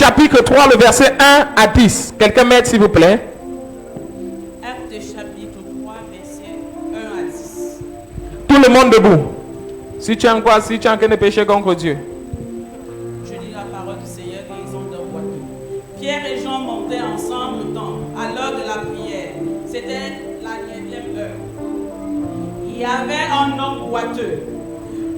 chapitre 3, le verset 1 à 10. Quelqu'un m'aide s'il vous plaît. Actes chapitre 3, verset 1 à 10. Tout le monde debout. Si tu as quoi, si tu as un péché contre Dieu. Je lis la parole du Seigneur, guérison d'un boiteux. Pierre et Jean montaient ensemble au temple à l'heure de la prière. C'était la 9e heure. Il y avait un homme boiteux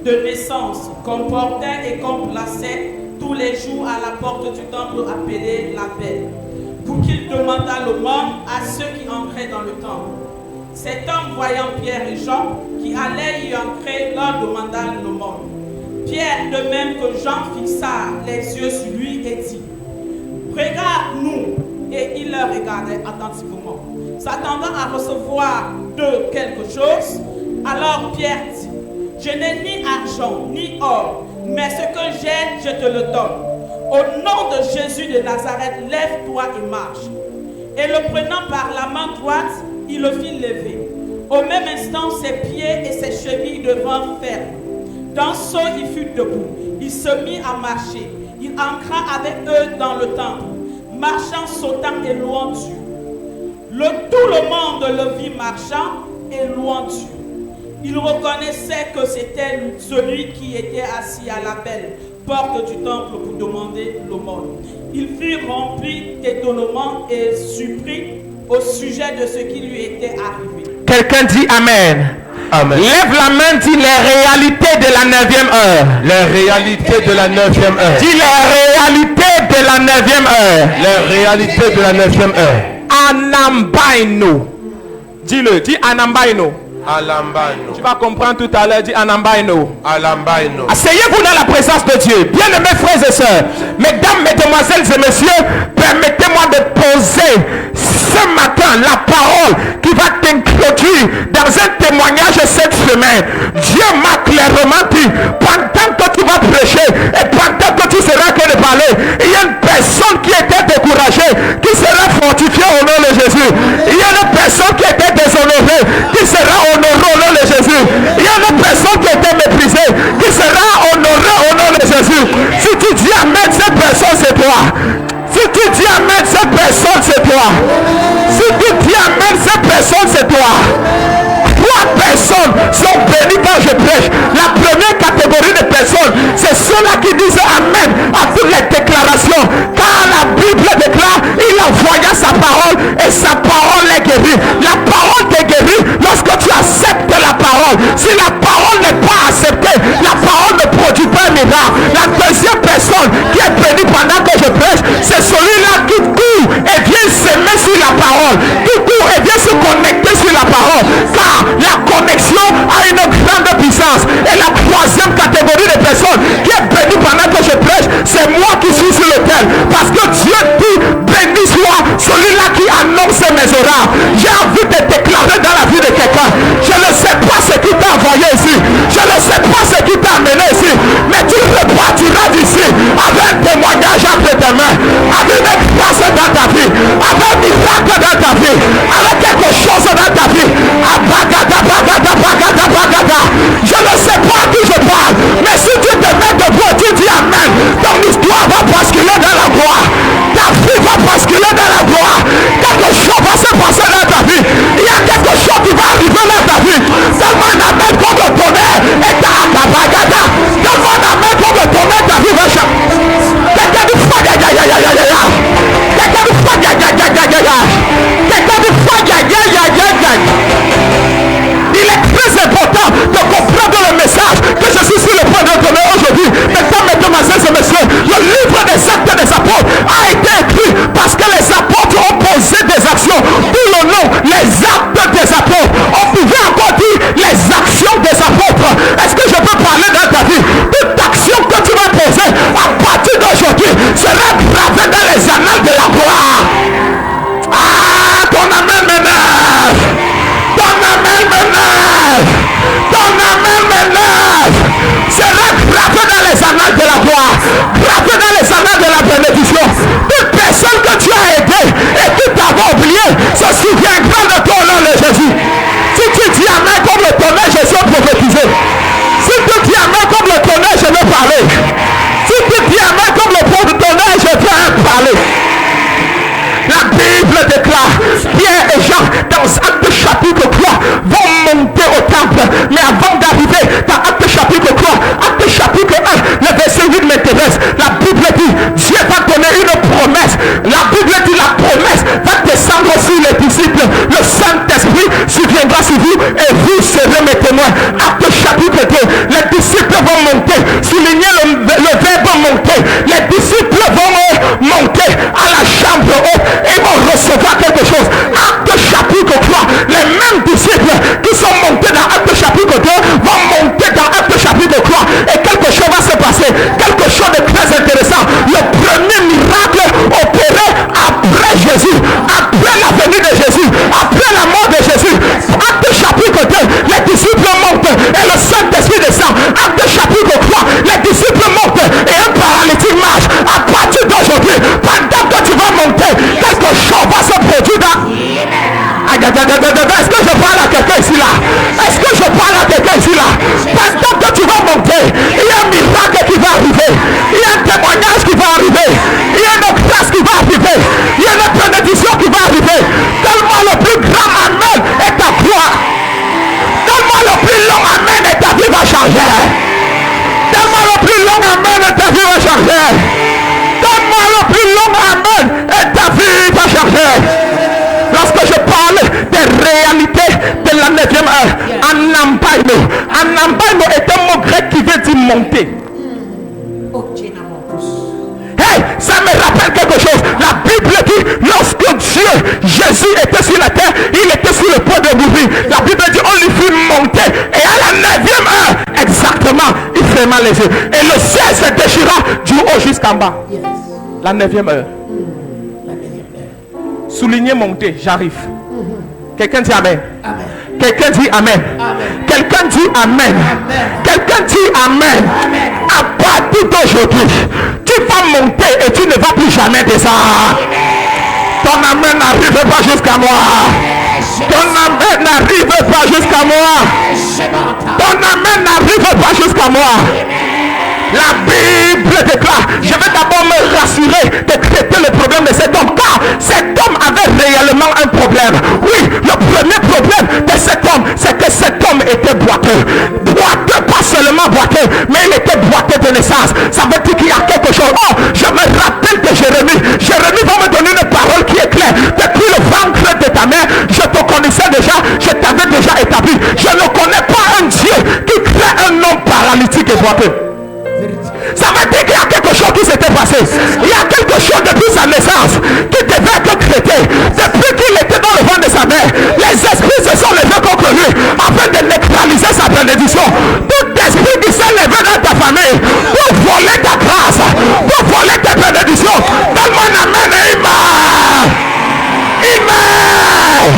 de naissance qu'on portait et qu'on plaçait tous les jours à la porte du temple appelé la Belle, pour qu'il demandât l'aumône à ceux qui entraient dans le temple. Cet homme, voyant Pierre et Jean qui allaient y entrer, leur demanda l'aumône. Pierre, de même que Jean, fixa les yeux sur lui et dit: regarde-nous. Et il leur regardait attentivement, s'attendant à recevoir d'eux quelque chose. Alors Pierre dit: je n'ai ni argent ni or, mais ce que j'ai, je te le donne. Au nom de Jésus de Nazareth, lève-toi et marche. Et le prenant par la main droite, il le fit lever. Au même instant, ses pieds et ses chevilles devinrent fermes. D'un saut, il fut debout. Il se mit à marcher. Il entra avec eux dans le temple, marchant, sautant et louant Dieu. Tout le monde le vit marchant et louant Dieu. Il reconnaissait que c'était celui qui était assis à la Belle, porte du temple, pour demander l'aumône. Il fut rempli d'étonnement et surpris au sujet de ce qui lui était arrivé. Quelqu'un dit Amen. Amen. Lève la main, dis les réalités de la 9e heure. Les réalités de la 9e heure. Dis les réalités de la 9e heure. Les réalités de la 9e heure. Anambaino. Dis-le, dis Anambaino. Alambano. Tu vas comprendre tout à l'heure, dis Anambaino. Alambano. Asseyez-vous dans la présence de Dieu. Bien-aimés frères et sœurs, mesdames, mesdemoiselles et messieurs, permettez-moi de poser ce matin la parole qui va t'introduire dans un témoignage cette semaine. Dieu m'a clairement dit, pendant que tu vas prêcher et pendant que tu seras en train de parler, il y a une personne qui était découragée, qui sera fortifiée au nom de Jésus. Il y a une personne qui était déshonorée, qui sera honorée au nom de Jésus. Il y a une personne qui était méprisée, qui sera honorée au nom de Jésus. Si tu dis Amen, cette personne c'est toi. Si tu dis Amen, cette personne c'est toi. Si tu dis Amen, cette personne c'est toi. 3 personnes sont bénies quand je prêche. La première catégorie de personnes, c'est ceux-là qui disent Amen à toutes les déclarations. Car la Bible déclare, il envoya sa parole et sa parole est guérie. La parole t'est guérie lorsque tu acceptes la parole. Si la parole n'est pas acceptée, la parole ne produit pas un miracle. La deuxième personne qui est bénie pendant que je prêche, c'est celui-là qui court et vient s'aimer sur la parole. Qui court et vient se connecter sur la parole. Car la connexion a une grande puissance. Et la troisième catégorie de personnes qui est bénie pendant que je prêche, c'est disciples-là, Pierre et Jean, dans Actes chapitre 3, vont monter au temple. Mais avant d'arriver dans Actes chapitre 3, Actes chapitre 1, le verset 8 m'intéresse. La Bible dit, Dieu va donner une promesse. La Bible dit, la promesse va descendre sur les disciples. Le Saint-Esprit surviendra sur vous et vous serez mes témoins. Actes chapitre 2, les disciples vont monter. Soulignez le verbe monter. Les disciples vont monter à la chambre haute et vont recevoir quelque chose. Actes chapitre 3, les mêmes disciples qui sont montés dans Actes chapitre 2 vont monter dans Actes chapitre 3 et quelque chose va se passer. Quelque chose de très intéressant. Le premier miracle opéré après Jésus, après la venue de Jésus, après la mort de Jésus. Actes chapitre 2, les disciples montent et le Saint-Esprit descend. Actes chapitre 3, les disciples montent et un paralytique marche. À partir d'aujourd'hui, pendant que tu vas monter, quelque chose va se produire dans... Est-ce que je parle à quelqu'un ici là? Est-ce que je parle à quelqu'un ici là? Pendant que tu vas monter, il y a un miracle qui va arriver. Il y a un témoignage qui va arriver. Il y a une grâce qui va arriver. Il y a une bénédiction qui va arriver. Tellement le plus grand amen est à toi. Tellement le plus long amen et ta vie va changer. Tellement le plus long amen et ta vie va changer. Tellement le plus long amen et ta vie va changer. Lorsque je parle des réalités de la 9e heure, Anambaino est un mot grec qui veut dire monter. Hey, ça me rappelle quelque chose. La Bible dit, lorsque Dieu, Jésus était sur la terre, il était sur le point de mourir. La Bible dit, on lui fit monter. Et à la 9e heure, exactement, il ferma les yeux. Et le ciel se déchira du haut jusqu'en bas. La 9e heure. Soulignez monter, j'arrive. Quelqu'un dit amen. Amen. Quelqu'un dit amen. Amen. Quelqu'un dit amen. Amen. Quelqu'un dit amen. Amen. À partir d'aujourd'hui, tu vas monter et tu ne vas plus jamais descendre. Ton amen n'arrive pas jusqu'à moi. Ton amen n'arrive pas jusqu'à moi. Ton amen n'arrive pas jusqu'à moi. La Bible déclare, je vais d'abord me rassurer de traiter le problème de cet homme, car cet homme avait réellement un problème. Oui, le premier problème de cet homme, c'est que cet homme était boiteux. Boiteux, pas seulement boiteux, mais il était boiteux de naissance. Ça veut dire qu'il y a quelque chose. Oh, je me rappelle de Jérémie. Jérémie va me donner une parole qui est claire. Depuis le ventre de ta mère, je te connaissais déjà, je t'avais déjà établi. Je ne connais pas un Dieu qui crée un homme paralytique et boiteux. Ça veut dire qu'il y a quelque chose qui s'était passé. Il y a quelque chose depuis sa naissance qui devait être traité. Depuis qu'il était dans le ventre de sa mère, les esprits se sont levés contre lui afin de neutraliser sa bénédiction. Tout esprit qui s'est levé dans ta famille pour voler ta grâce, pour voler tes bénédictions, donne-moi un amen et il meurt. Il meurt.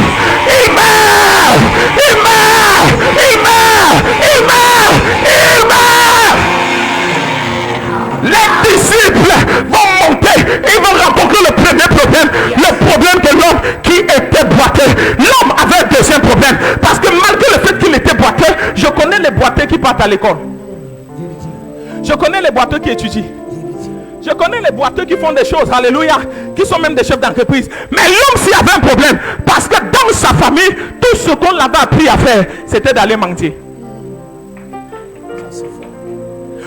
Il meurt. Il meurt. Il meurt. Il meurt. Il meurt. Les disciples vont monter, ils vont rencontrer le premier problème, le problème de l'homme qui était boiteux. L'homme avait un deuxième problème, parce que malgré le fait qu'il était boiteux, je connais les boiteux qui partent à l'école. Je connais les boiteux qui étudient. Je connais les boiteux qui font des choses, alléluia, qui sont même des chefs d'entreprise. Mais l'homme s'y avait un problème, parce que dans sa famille, tout ce qu'on l'avait appris à faire, c'était d'aller mentir.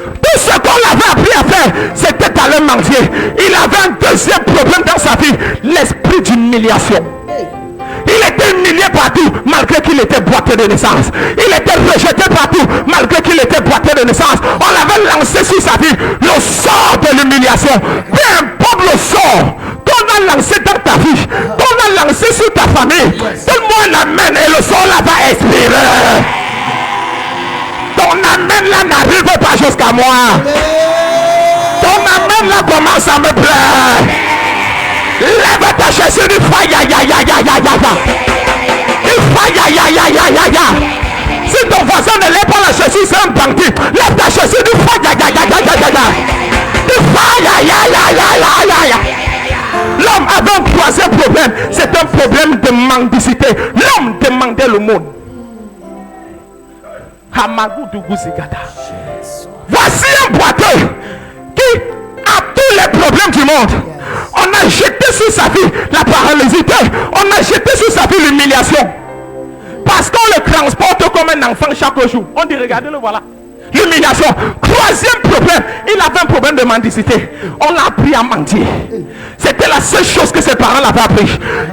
Tout ce qu'on l'avait appris à faire, c'était d'aller mentir. Il avait un deuxième problème dans sa vie, l'esprit d'humiliation. Il était humilié partout, malgré qu'il était boiteux de naissance. Il était rejeté partout, malgré qu'il était boiteux de naissance. On l'avait lancé sur sa vie, le sort de l'humiliation. Peu importe le sort qu'on a lancé dans ta vie, qu'on a lancé sur ta famille, donne-moi un amen et le sort là va expirer. Ton amen là n'arrive pas jusqu'à moi. Ton amen là commence à me plaire. Lève ta chaise et dis fa ya ya ya ya ya ya ya. Dis fa ya ya ya ya ya ya. Si ton voisin ne lève pas la chaise, c'est un bandit. Lève ta chaise et dis fa ya ya ya ya ya ya ya. Dis fa ya ya ya ya ya ya ya. L'homme avait un troisième problème, c'est un problème de mendicité. L'homme demandait le monde. Voici un boiteux qui a tous les problèmes du monde. On a a jeté sur sa vie la paralysité. On a jeté sur sa vie l'humiliation. Parce qu'on le transporte comme un enfant chaque jour. On dit, regardez-le, voilà. L'humiliation. Troisième problème, il avait un problème de mendicité. On l'a appris à mentir. C'était la seule chose que ses parents l'avaient appris.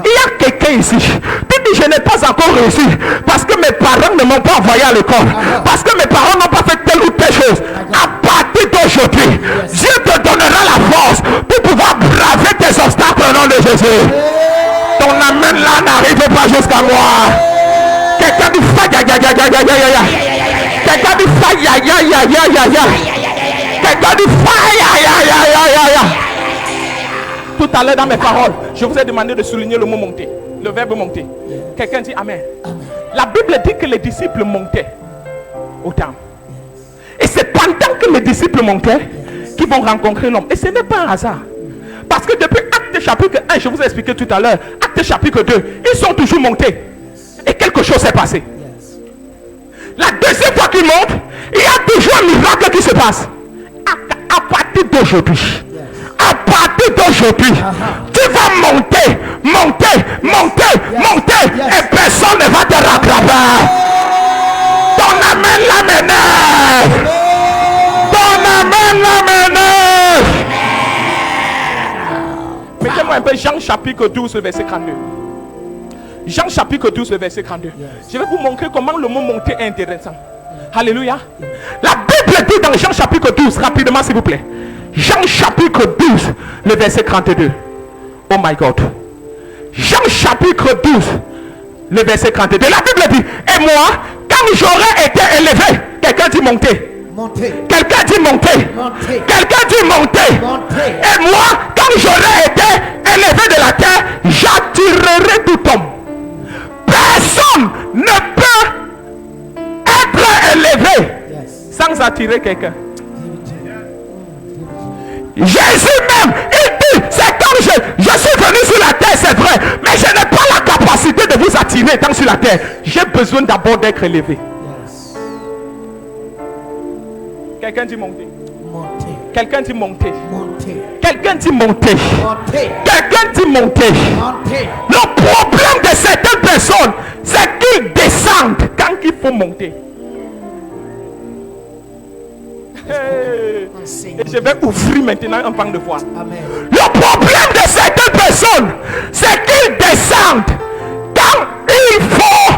Il y a quelqu'un ici. Tu dis, je n'ai pas encore réussi parce que mes parents ne m'ont pas envoyé à l'école. Parce que mes parents n'ont pas fait telle ou telle chose. À partir d'aujourd'hui, Dieu te donnera la force pour pouvoir braver tes obstacles au nom de Jésus. Ton amen là n'arrive pas jusqu'à moi. Quelqu'un dit faille, quelqu'un dit faille, quelqu'un dit faille. Tout à l'heure dans mes paroles, je vous ai demandé de souligner le mot monter, le verbe monter. Quelqu'un dit amen. La Bible dit que les disciples montaient au temple. Et c'est pendant que les disciples montaient qu'ils vont rencontrer l'homme. Et ce n'est pas un hasard. Parce que depuis Acte chapitre 1, je vous ai expliqué tout à l'heure, Acte chapitre 2, ils sont toujours montés. Et quelque chose s'est passé. La deuxième fois qu'ils montent, il y a toujours un miracle qui se passe. À partir d'aujourd'hui, à partir d'aujourd'hui, tu vas monter, et personne ne va te rattraper. Ton amen l'amène. Ton amen l'amène. Mettez-moi un peu Jean chapitre 12, verset 32. Jean chapitre 12, verset 32. Je vais vous montrer comment le mot monter est intéressant. Alléluia. La Bible dit dans Jean chapitre 12, rapidement s'il vous plaît. Jean chapitre 12, le verset 32. Oh my God. Jean chapitre 12, le verset 32. La Bible dit, et moi, quand j'aurais été élevé, quelqu'un dit monter. Quelqu'un dit monter. Quelqu'un dit monter. Et moi, quand j'aurais été élevé de la terre, j'attirerai tout homme. Personne ne peut être élevé sans attirer quelqu'un. Jésus même, il dit, c'est comme je suis venu sur la terre, c'est vrai, mais je n'ai pas la capacité de vous attirer étant sur la terre. J'ai besoin d'abord d'être élevé. Quelqu'un dit monter. Quelqu'un dit monter. Quelqu'un dit monter. Quelqu'un dit monter. Le problème de certaines personnes, c'est qu'ils descendent quand il faut monter. Et je vais ouvrir maintenant un pan de foi. Le problème de certaines personnes, c'est qu'ils descendent quand il faut.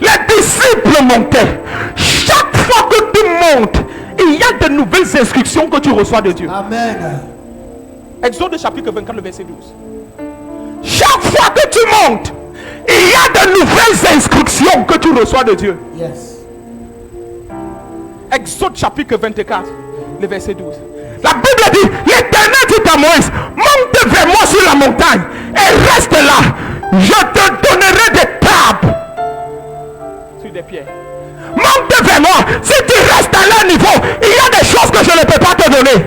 Les disciples montaient. Chaque fois que tu montes, il y a de nouvelles instructions que tu reçois de Dieu. Amen. Exode chapitre 24, le verset 12. Chaque fois que tu montes, il y a de nouvelles instructions que tu reçois de Dieu. Yes. Exode chapitre 24, le verset 12. La Bible dit, l'Éternel dit à Moïse, monte vers moi sur la montagne et reste là. Je te donnerai des tables sur des pierres. Monte vers moi. Si tu restes à leur niveau, il y a des choses que je ne peux pas te donner.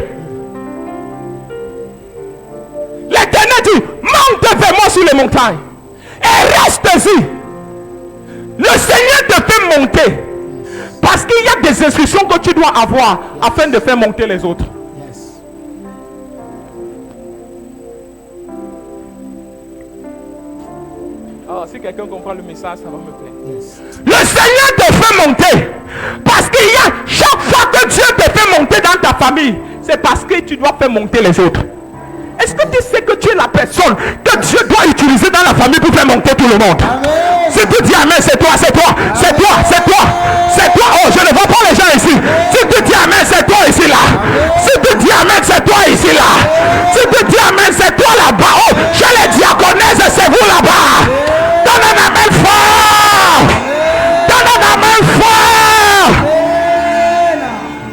L'Éternel dit, monte vers moi sur les montagnes et reste-y. Le Seigneur te fait monter parce qu'il y a des instructions que tu dois avoir afin de faire monter les autres. Yes. Oh, si quelqu'un comprend le message, ça va me plaire. Yes. Le Seigneur te fait monter parce qu'il y a chaque fois que Dieu te fait monter dans ta famille, c'est parce que tu dois faire monter les autres. Est-ce que tu sais que tu es la personne que Dieu doit utiliser dans la famille pour faire monter tout le monde? Amen. Si tu dis amen, c'est toi, c'est toi, c'est toi, c'est toi, c'est toi. Oh, je ne vois pas les gens ici. Si tu dis amen, c'est toi ici là. Si tu dis amen, c'est toi ici là. Si tu dis amen, c'est toi là-bas. Oh, chez les diaconesses, c'est vous là-bas. Donne un amen fort. Donne un amen fort.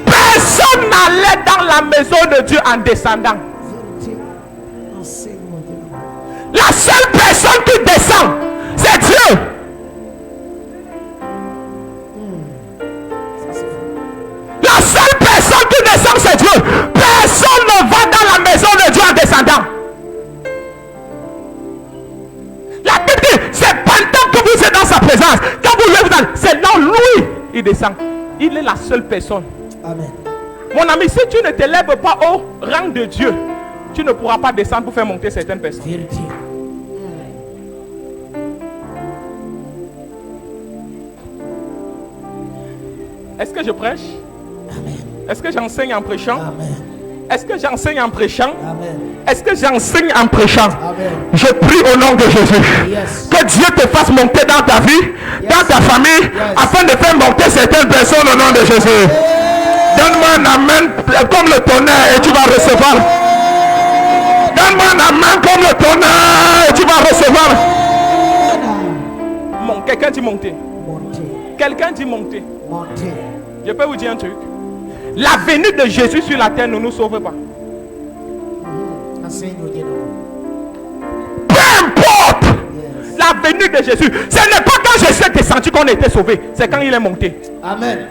Personne n'allait dans la maison de Dieu en descendant. La seule personne qui descend, c'est Dieu. La seule personne qui descend, c'est Dieu. Personne ne va dans la maison de Dieu en descendant. La Bible dit, c'est pendant que vous êtes dans sa présence, quand vous levez, c'est là lui, il descend. Il est la seule personne. Amen. Mon ami, si tu ne t'élèves pas au rang de Dieu, tu ne pourras pas descendre pour faire monter certaines personnes. Vérité. Est-ce que je prêche? Amen. Est-ce que j'enseigne en prêchant? Amen. Est-ce que j'enseigne en prêchant? Amen. Est-ce que j'enseigne en prêchant? Amen. Je prie au nom de Jésus. Yes. Que Dieu te fasse monter dans ta vie, dans ta famille, afin de faire monter certaines personnes au nom de Jésus. Donne-moi un amen comme le tonnerre et tu vas recevoir. Donne-moi un amen comme le tonnerre et tu vas recevoir. Bon, quelqu'un dit monter. Montez. Quelqu'un dit monter. Montez. Je peux vous dire un truc. La venue de Jésus sur la terre ne nous sauve pas. Enseigne-nous, Dieu. Peu importe Yes. la venue de Jésus. Ce n'est pas quand Jésus est descendu qu'on était sauvé. C'est quand il est monté. Amen.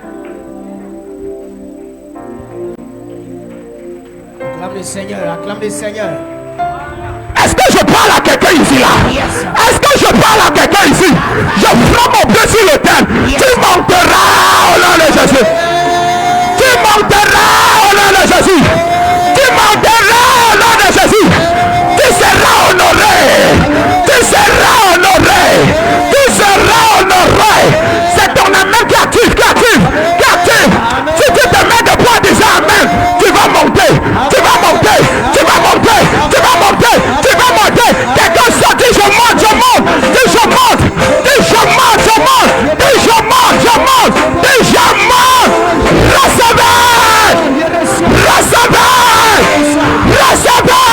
Acclame le Seigneur, acclame le Seigneur. Est-ce que je parle à quelqu'un ici là? Yes. Est-ce que je parle à quelqu'un ici? Je frappe mon pied sur le terre. Tu monteras au nom de Jésus. Tu monteras au nom de Jésus. Tu monteras au nom de Jésus. Tu seras honoré. Tu seras honoré. Tu seras honoré. C'est ton amen qui active, qui active, qui active. Si tu te mets debout en disant amen, tu vas monter. Tu vas monter. Tu vas monter. Tu vas monter. Tu vas monter. Quelqu'un sort, dit je monte, je monte. Dis je monte. Dis je monte, je monte. Dis je monte, je monte. Dis je monte. Recevez. Recevez. Recevez.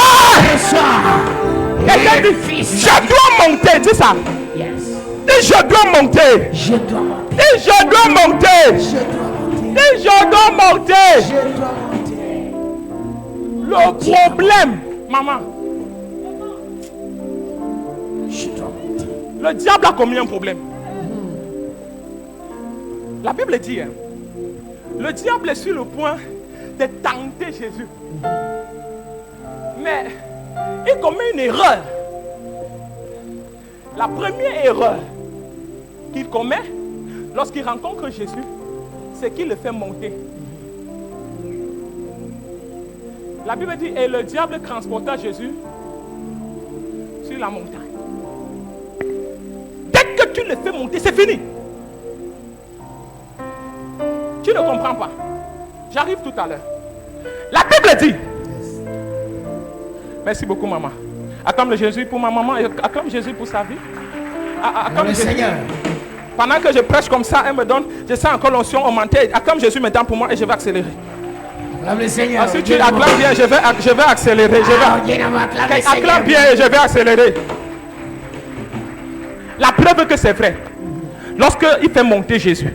Quelqu'un dit je dois monter. Dis ça. Yes. Dis je dois monter. Je dois monter. Dis je dois monter. Je dois monter. Dis je dois monter. Je dois monter. Le problème, maman, Je dois monter. le diable a commis un problème. La Bible dit, hein, le diable est sur le point de tenter Jésus. Mais il commet une erreur. La première erreur qu'il commet lorsqu'il rencontre Jésus, c'est qu'il le fait monter. La Bible dit, et le diable transporta Jésus sur la montagne. Dès que tu le fais monter, c'est fini. Tu ne comprends pas. J'arrive tout à l'heure. La Bible dit, merci beaucoup maman. Acclame Jésus pour ma maman et acclame Jésus pour sa vie. Acclame Le Jésus. Seigneur. Pendant que je prêche comme ça, elle me donne, je sens encore l'onction augmenter. Acclame Jésus maintenant pour moi et je vais accélérer. Acclame le Seigneur. Ensuite, tu acclames bien, je vais accélérer. Acclame bien et je vais accélérer. La preuve que c'est vrai. Lorsqu'il fait monter Jésus,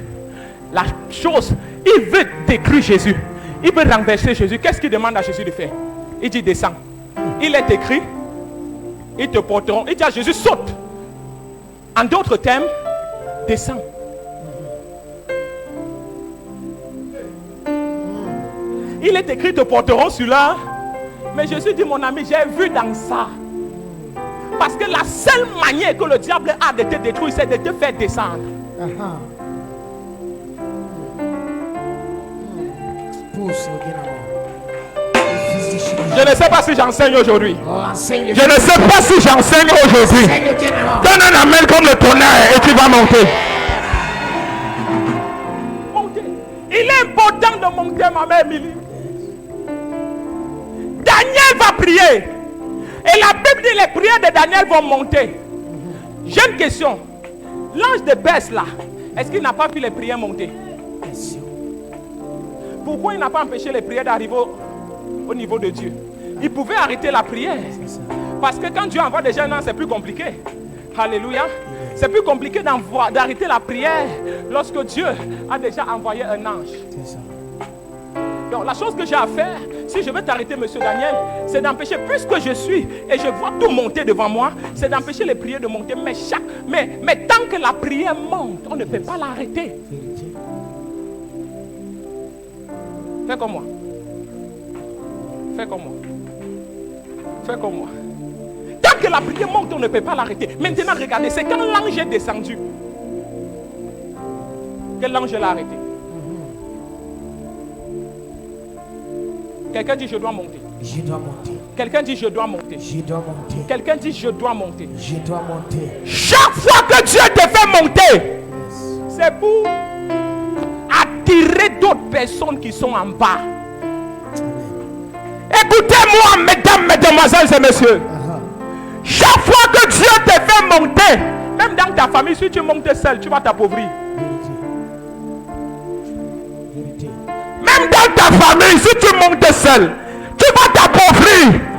la chose, il veut détruire Jésus. Il veut renverser Jésus. Qu'est-ce qu'il demande à Jésus de faire? Il dit descends. Il est écrit, ils te porteront. Il dit à Jésus saute. En d'autres termes, descends. Il est écrit, te porteront sur là. Mais Jésus dit, mon ami, j'ai vu dans ça. Parce que la seule manière que le diable a de te détruire, c'est de te faire descendre. Pousse, Je ne sais pas si j'enseigne aujourd'hui. enseigne. Je ne sais pas si j'enseigne aujourd'hui. Donne un amen comme le tonnerre et tu vas monter. Monter. Il est important de monter, ma mère Émilie. Daniel va prier. Et la Bible dit les prières de Daniel vont monter. J'ai une question. L'ange de Bès là, est-ce qu'il n'a pas vu les prières monter? Pourquoi il n'a pas empêché les prières d'arriver au niveau de Dieu? Il pouvait arrêter la prière. Parce que quand Dieu envoie des gens, c'est plus compliqué. Alléluia. C'est plus compliqué d'arrêter la prière lorsque Dieu a déjà envoyé un ange. Donc la chose que j'ai à faire, si je veux t'arrêter, monsieur Daniel, c'est d'empêcher, puisque je suis et je vois tout monter devant moi, c'est d'empêcher les prières de monter. Mais tant que la prière monte, on ne peut pas l'arrêter. Fais comme moi. Fais comme moi. Fais comme moi. Tant que la prière monte, on ne peut pas l'arrêter. Maintenant, regardez, c'est quand l'ange est descendu que l'ange l'a arrêté. Quelqu'un dit je dois monter. Je dois monter. Quelqu'un dit je dois monter. Je dois monter. Quelqu'un dit je dois monter. Je dois monter. Chaque fois que Dieu te fait monter, c'est pour attirer d'autres personnes qui sont en bas. Écoutez-moi, mesdames, mesdemoiselles et messieurs. Chaque fois que Dieu te fait monter, même dans ta famille, si tu montes seul, tu vas t'appauvrir. Vérité. Même dans ta famille, si tu montes seul, tu vas t'appauvrir. Vérité.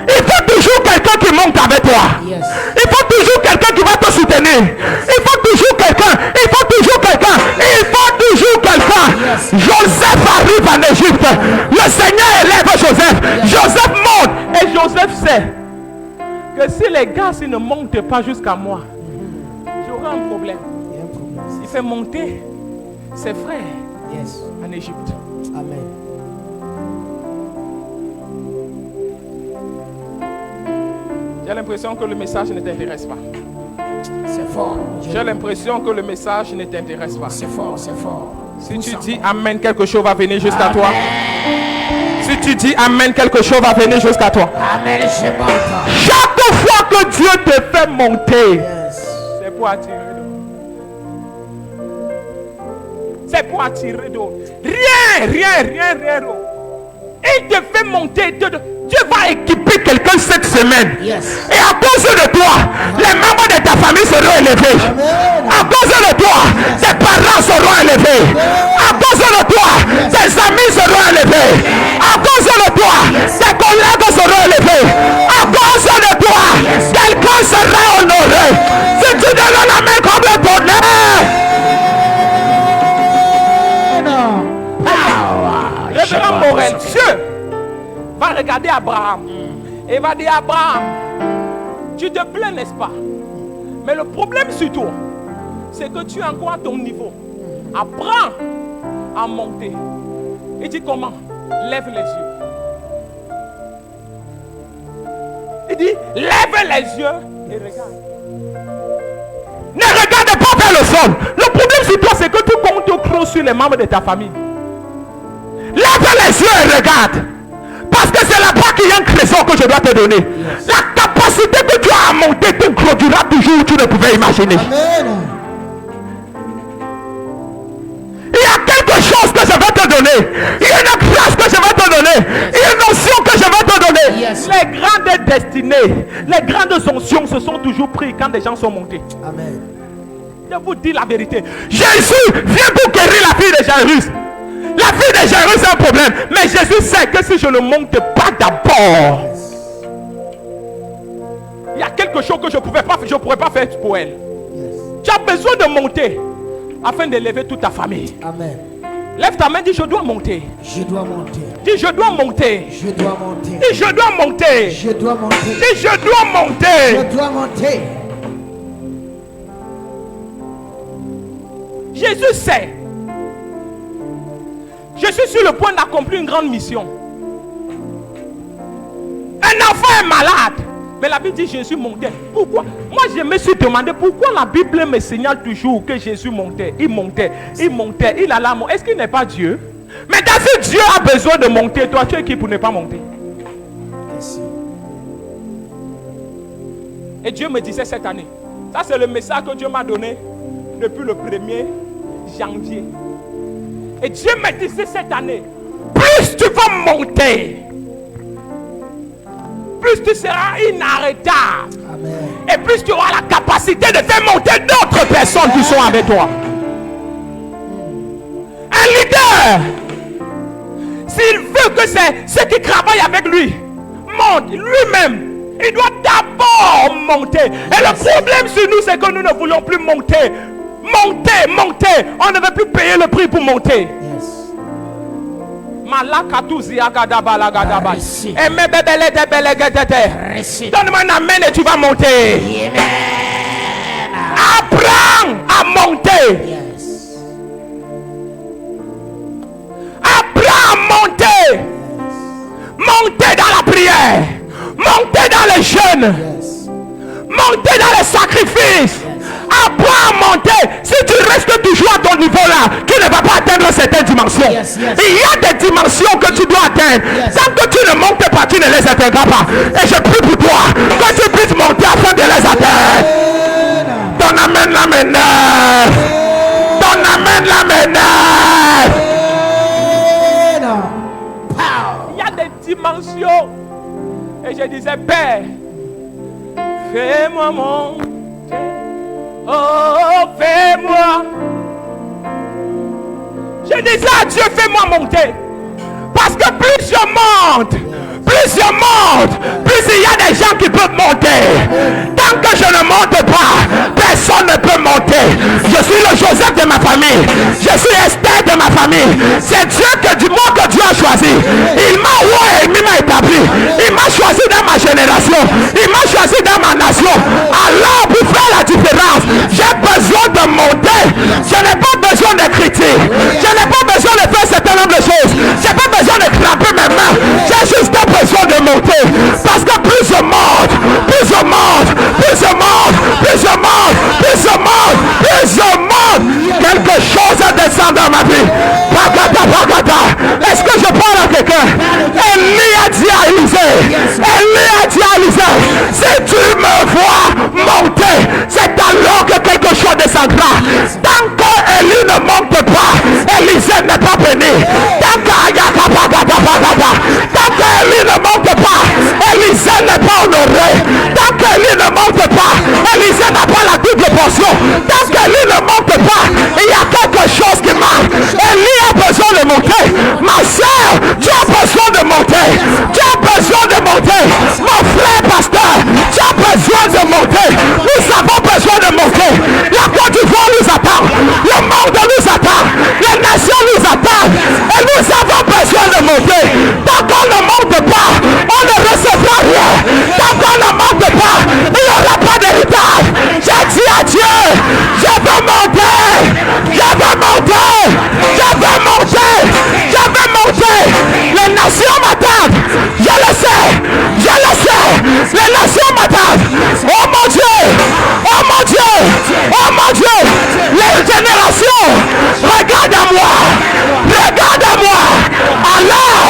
Il faut toujours quelqu'un qui monte avec toi. Yes. Il faut toujours quelqu'un qui va te soutenir. Il faut toujours quelqu'un. Il faut toujours quelqu'un. Il faut toujours quelqu'un. Yes. Joseph arrive en Égypte. Le Seigneur élève Joseph. Yes. Joseph monte. Et Joseph sait que si les gars s'ils ne montent pas jusqu'à moi, j'aurai un problème. Il y a un problème. Il fait monter ses frères Yes. en Égypte. Amen. J'ai l'impression que le message ne t'intéresse pas. C'est fort. J'ai l'impression que le message ne t'intéresse pas. C'est fort, c'est fort. Si tu dis Amen, quelque chose va venir jusqu'à toi. Si tu dis Amen, quelque chose va venir jusqu'à toi. Amen, je monte. Chaque fois que Dieu te fait monter, Yes. c'est pour attirer d'autres. C'est pour attirer d'autres. Rien d'autre. Il te fait monter. Dieu va équiper quelqu'un cette semaine. Yes. Et à cause de toi, les membres de ta famille seront élevés. Amen. À cause de toi, tes parents seront élevés. À cause de toi, tes amis seront élevés. À cause de toi, tes collègues seront élevés. À cause de toi, quelqu'un sera honoré. Si tu donnes la main comme le bonheur. Révérend Morel, Dieu va regarder Abraham et va dire Abraham, tu te plains, n'est-ce pas? Mais le problème sur toi, c'est que tu es encore à ton niveau. Apprends à monter. Il dit comment? Lève les yeux. Il dit lève les yeux et regarde. Ne regarde pas vers le sol. Le problème sur toi, c'est que tu comptes trop sur les membres de ta famille. Lève les yeux et regarde. Parce que c'est là-bas qu'il y a un trésor que je dois te donner. Yes. La capacité que tu as à monter te produira toujours où tu ne pouvais imaginer. Amen. Il y a quelque chose que je vais te donner. Il y a une grâce que je vais te donner. Il y a une onction que je vais te donner. Yes. Les grandes destinées, les grandes onctions se sont toujours prises quand des gens sont montés. Amen. Je vous dis la vérité. Jésus vient pour guérir la fille de Jairus. La fille de Jairus c'est un problème. Mais Jésus sait que si je ne monte pas d'abord, il y a quelque chose que je ne pourrais pas faire pour elle. Yes. Tu as besoin de monter afin d'élever toute ta famille. Amen. Lève ta main, dis je dois monter. Je dois monter. Dis je dois monter. Je dois monter. Dis je dois monter. Je dois monter. Dis je dois monter. Je dois monter. Jésus sait. Je suis sur le point d'accomplir une grande mission. Un enfant est malade. Mais la Bible dit Jésus montait. Pourquoi? Moi je me suis demandé pourquoi la Bible me signale toujours que Jésus montait. Il montait. Il montait. Il allait monter. Est-ce qu'il n'est pas Dieu? Mais si Dieu a besoin de monter, toi tu es qui pour ne pas monter? Merci. Et Dieu me disait cette année. Ça c'est le message que Dieu m'a donné depuis le 1er janvier. Et Dieu me disait cette année, plus tu vas monter, plus tu seras inarrêtable. Amen. Et plus tu auras la capacité de faire monter d'autres personnes qui sont avec toi. Un leader, s'il veut que ceux qui travaillent avec lui montent lui-même, il doit d'abord monter. Et le problème sur nous, c'est que nous ne voulons plus monter. Monter. On ne veut plus payer le prix pour monter. Yes. Donne-moi un amen et tu vas monter. Apprends à monter. Yes. Apprends à monter. Monter dans la prière. Monter dans les jeûnes. Yes. Monter dans les sacrifices. Apprends à monter, si tu restes toujours à ton niveau là, tu ne vas pas atteindre certaines dimensions. Yes, yes. Il y a des dimensions que tu dois atteindre. Tant que tu ne montes pas, tu ne les atteindras pas. Et je prie pour toi que tu puisses monter afin de les atteindre. Ton amen la m'énerve. Ton amen la m'énerve. Il y a des dimensions. Et je disais, Père, fais-moi monter. Oh, fais-moi. Je disais à Dieu, fais-moi monter. Parce que plus je monte, plus il y a des gens qui peuvent monter. Tant que je ne monte pas, personne ne peut monter. Je suis le Joseph de ma famille. Je suis Esther de ma famille. C'est Dieu que du moi que Dieu a choisi. Il m'a établi. Il m'a choisi dans ma génération. Il m'a choisi dans ma nation. Alors pour faire la différence, j'ai besoin de monter. Je n'ai pas besoin de critiquer. Je n'ai pas besoin de faire certain nombre de choses. Je n'ai pas besoin de cramper mes mains. J'ai juste besoin de monter. Parce que plus je monte, plus je monte, plus je monte, plus je monte, plus je monte, plus je monte, quelque chose descend dans ma vie. Est-ce que je parle à quelqu'un? Élie a dit à Élisée, si tu me vois monter, c'est alors que quelque chose descendra. Tant que Élie ne monte pas, Élisée n'est pas béni. Tant que Élie ne monte pas, Élisée n'est pas honoré. Tant qu'Élie ne monte pas, Élisée n'a pas la double portion. Tant qu'Élie ne monte pas, il y a quelque chose qui manque. Élie a besoin de monter. Ma soeur, tu as besoin de monter. Tu as besoin de monter. Mon frère pasteur, tu as besoin de monter. Nous avons besoin de monter. La Côte d'Ivoire nous attend. Le monde nous attend. Les nations nous attendent. Et nous avons besoin de monter. Tant qu'on ne monte pas, on ne recevra rien. Tant qu'on ne monte pas, il n'y aura pas d'héritage. J'ai dit à Dieu, je veux monter. Je veux monter. Je veux monter. Je veux monter. Les nations m'attendent. Je le sais. Je le sais. Les nations m'attendent. Oh mon Dieu. Oh mon Dieu. Oh mon Dieu. Les générations. Regarde à moi. Regarde à moi. Alors,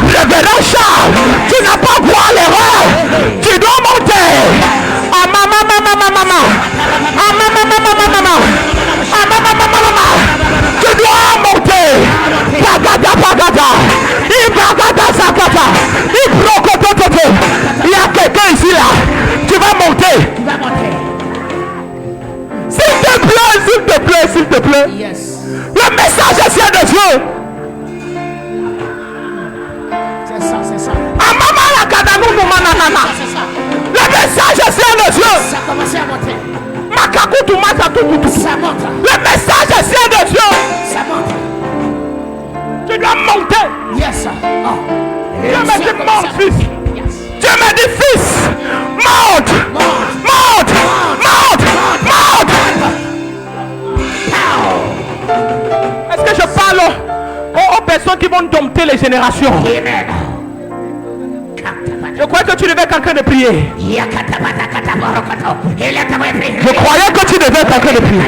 révérend Charles, tu n'as pas droit à l'erreur. Tu dois monter. Ah maman, maman, maman, maman. Ah maman, maman, maman, maman. Ah maman, maman, maman. Tu dois monter. Pagada, pagada. Ibagada, sakata. Ibrokotototo. Il y a quelqu'un ici là. Tu vas monter. S'il te plaît, s'il te plaît, s'il te plaît. Yes. Le message est de Dieu. C'est ça, c'est ça. Le message est de Dieu. Ça commence à monter. Ça monte. Le message est de Dieu. Ça monte. Tu dois monter. Yes. Oh. Dieu m'a dit monte, fils. Yes. Dieu m'a dit fils. Monte. Monte. Monte. Monte. Est-ce que je parle aux personnes qui vont dompter les générations? Amen. Je crois que tu devais être en train de prier. Je croyais que tu devais être en train de prier.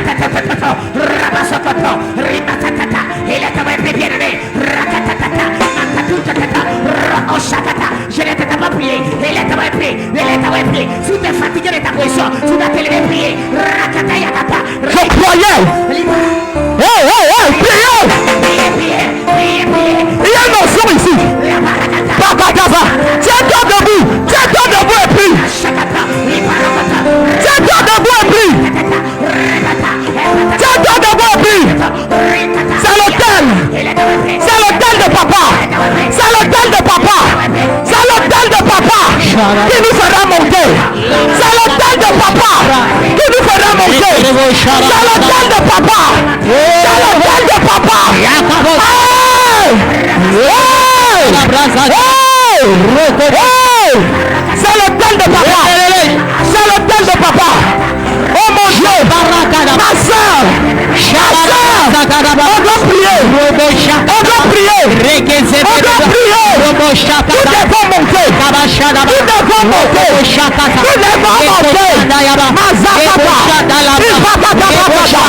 Je ne t'ai pas prié. Si tu es fatigué de ta position, tu vas te lever prier. Je croyais. Priez. Il y a une notion ici. Tiens-toi debout. Tiens-toi debout et prie. Tiens-toi debout et prie. Tiens-toi debout et prie. C'est l'hôtel. C'est l'hôtel de papa. C'est l'hôtel de papa. C'est l'hôtel de papa qui nous fera monter. C'est l'hôtel de papa qui nous fera monter. C'est l'hôtel de papa. C'est l'hôtel de papa. C'est l'hôtel de papa. C'est l'hôtel de papa. Oh mon Dieu. Ma soeur. On doit prier. On doit prier. On doit prier. Nous devons monter. Nous devons monter. Nous devons monter. Mazakata.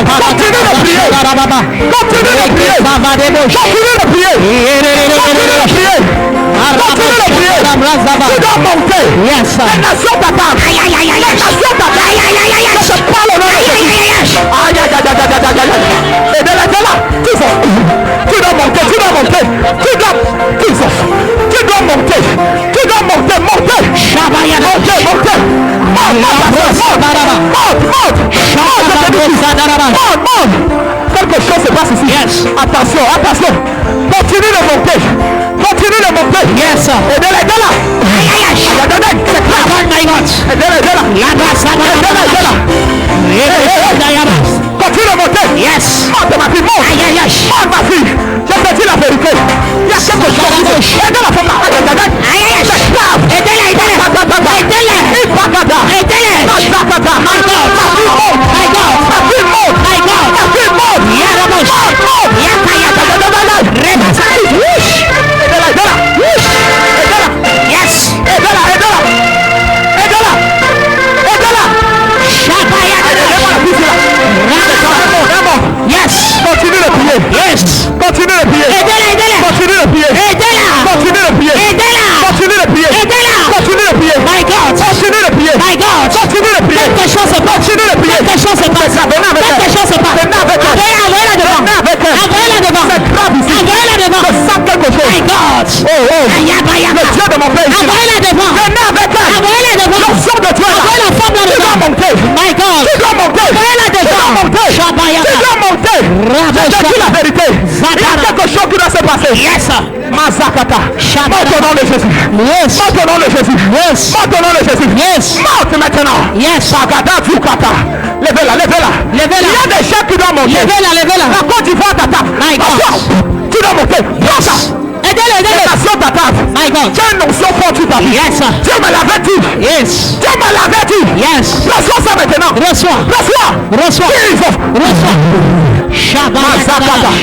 Continue de prier. Continue de prier. Continue de prier. Continue de prier. Continue de prier. Tu dois monter. Yes. Les nations t'attendent. Les nations t'attendent. Je te parle au nom de Jésus. Aïe, aïe, aïe, aïe, aïe, aïe, aïe. Et de là, tu dois monter. Tu dois monter. Tu dois monter. Tu dois monter. Monter. Monte. Quelque chose se passe ici. Yes. Attention. Continue de monter. Yes. Et de là. C'est clair. Et de là. Continue de monter. Yes. Monte ma fille, monte. Monte ma fille. Je te dis la vérité. Il y a quelque chose. Et de la femme là. C'est grave. Le Dieu de mon pays. Envoyez-la devant. Venez avec elle. Envoyez-la devant. L'onction de Dieu là. Envoyez la femme là Tu devant. dois monter. My God. Tu dois monter. Envoyez-la Tu devant. dois monter. Shabaya. Tu dois monter. Je te dis la vérité. Il y a quelque chose qui doit se passer. Yes. Mazakata. Monte au nom de Jésus. Yes. Monte au nom de Jésus. Yes. Monte au nom de Jésus. Yes. Monte maintenant. Yes. Sagada Dukata. Levez-la. Levez-la. Il y a des gens qui doivent monter. Levez-la. La Côte d'Ivoire t'attend. My God. Tu dois monter. Prends ça. Aidez-le. Les nations t'attendent. My God. Tu as une onction pour tu t'as. Yes. Dieu me l'avait dit. Yes. Dieu me l'avait dit. Yes. Reçois ça maintenant. Reçois. Jesus. Mazakata.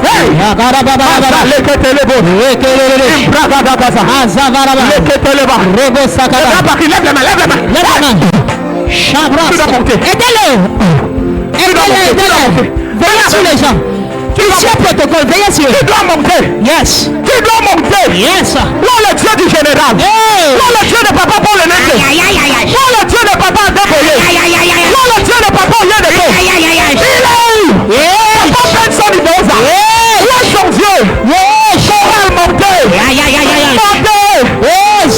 Hey. Leketelebo. Bragadabaza. Leketeleba. Lève les mains. Tu dois monter. Aidez-le. Veillez sur les gens. Ici un protocole, veillez sur eux. Tu dois monter. Yes. Tu dois monter. Yes. Pour le Dieu du général. Hey. Pour le Dieu de papa pour le nez. Pour le Dieu de papa Adeboye. Pour le Dieu de papa Oyedeko. Il est où? Yes. Papa Benson Idoza. Où est son Dieu? Yes. Choral monter. Monter. Yes.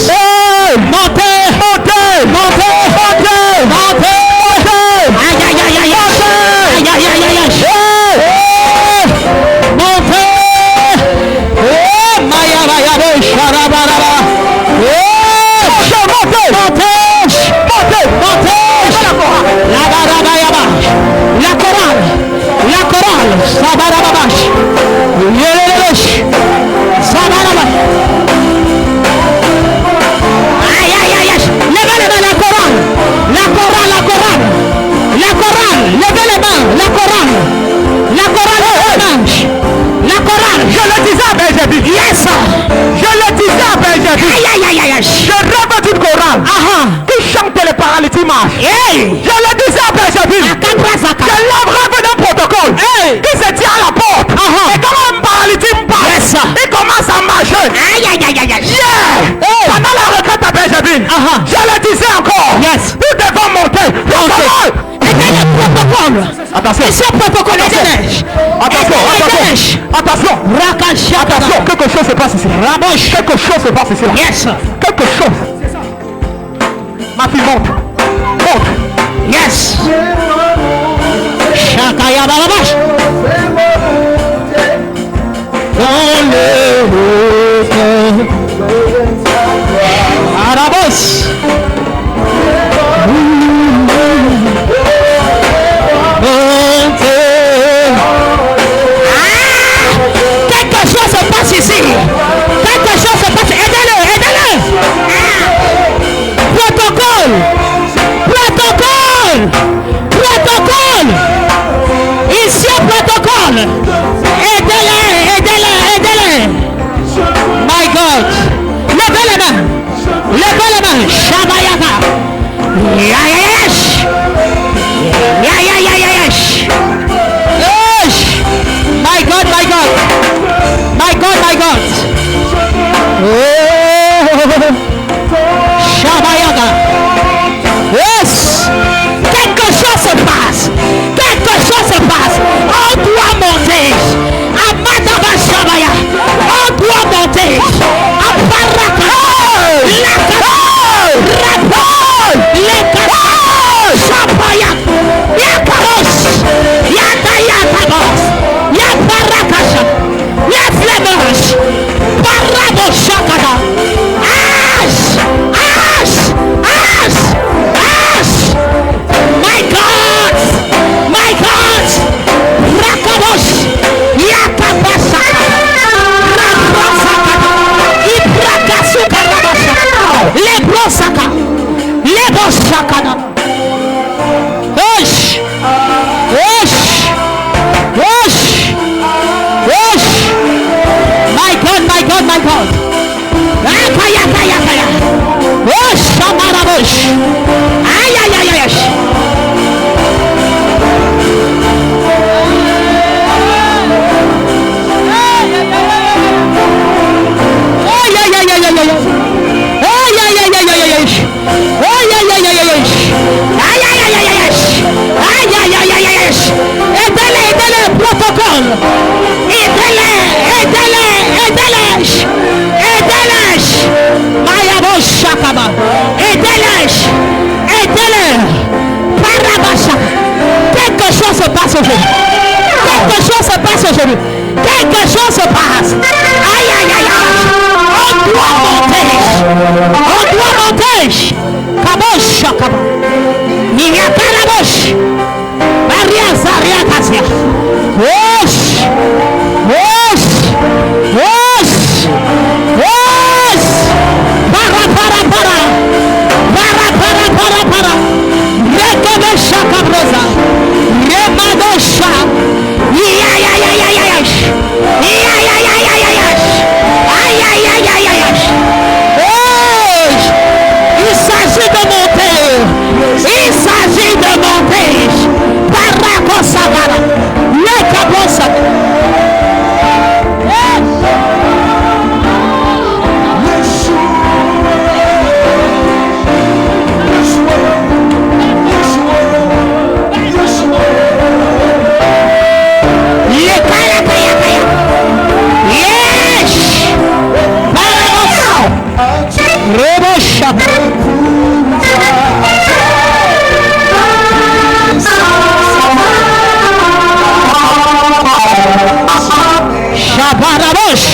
Je rêve d'une chorale qui chante les paralytiques marchent. Je le disais à Benjamin. Je rêve d'un protocole qui se tient à la porte. Et quand un paralytique passe, il commence à marcher. Pendant la retraite à Benjamin, je le disais encore. Nous devons monter. Attention. Attention, quelque chose se passe ici. Quelque chose se passe ici. Quelque chose. Ma fille monte. Yes. Shakaya Balabash. Dans le haut. Arabos. Quelque chose se passe ici. Quelque chose se passe. Aidez-le. Protocole. Ici, Shakana. Osh. Osh. Osh. Osh. My God, my God, my God. Kaya, kaya, kaya. Osh. Shamarabosh. Ay, ay, ay, ay. Aidez-les, protocole. Aidez-les. Mayabo Shakaba. Aidez-les. Parabasha. Quelque chose se passe aujourd'hui. Quelque chose se passe. Aïe, aïe, aïe, aïe. On doit monter. Kabosh Shakaba. Nia Karabosh. Maria Zaria Kasia. Wosh. Para. Rekebe Shakabroza. Remadosha. Il s'agit de monter. Parakosabara. Lekabosa. Shabarabosh.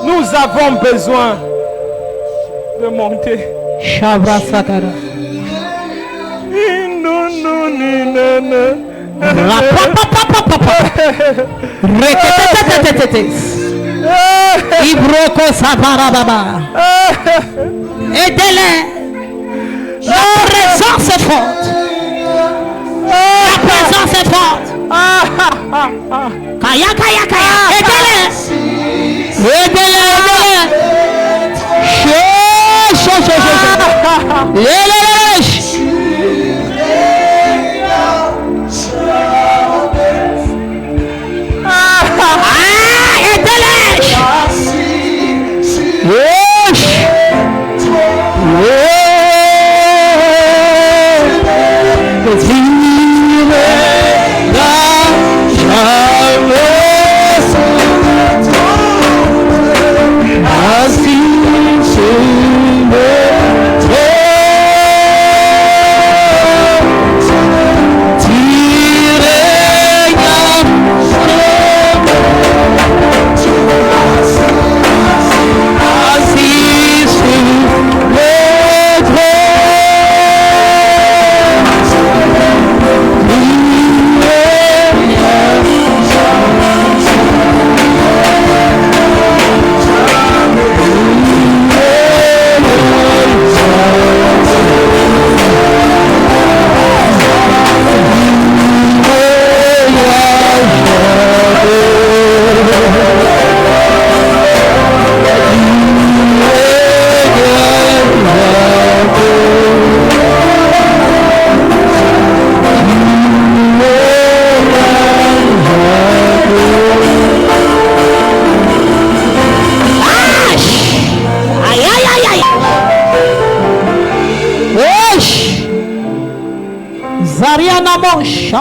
Nous avons besoin de monter. Shabra Sakara. Ibroko Sabarababa. Aidez-les. La présence est forte. Kaya. Aidez-les.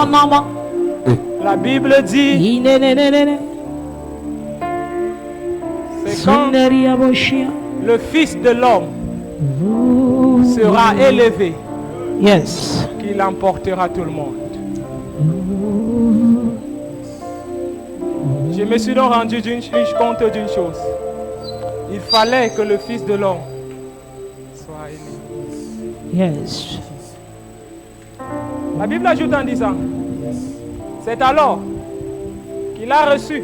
maman. La Bible dit, c'est quand le Fils de l'homme sera élevé Yes. qu'il emportera tout le monde. Je me suis donc rendu compte d'une chose. Il fallait que le Fils de l'homme soit élevé. Yes. La Bible ajoute en disant, c'est alors qu'il a reçu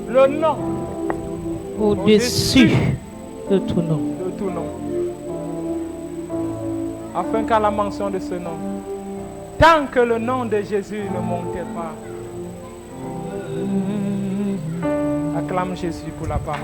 le nom Au-dessus de tout nom. de tout nom, afin qu'à la mention de ce nom, tant que le nom de Jésus ne montait pas, acclame Jésus pour la parole.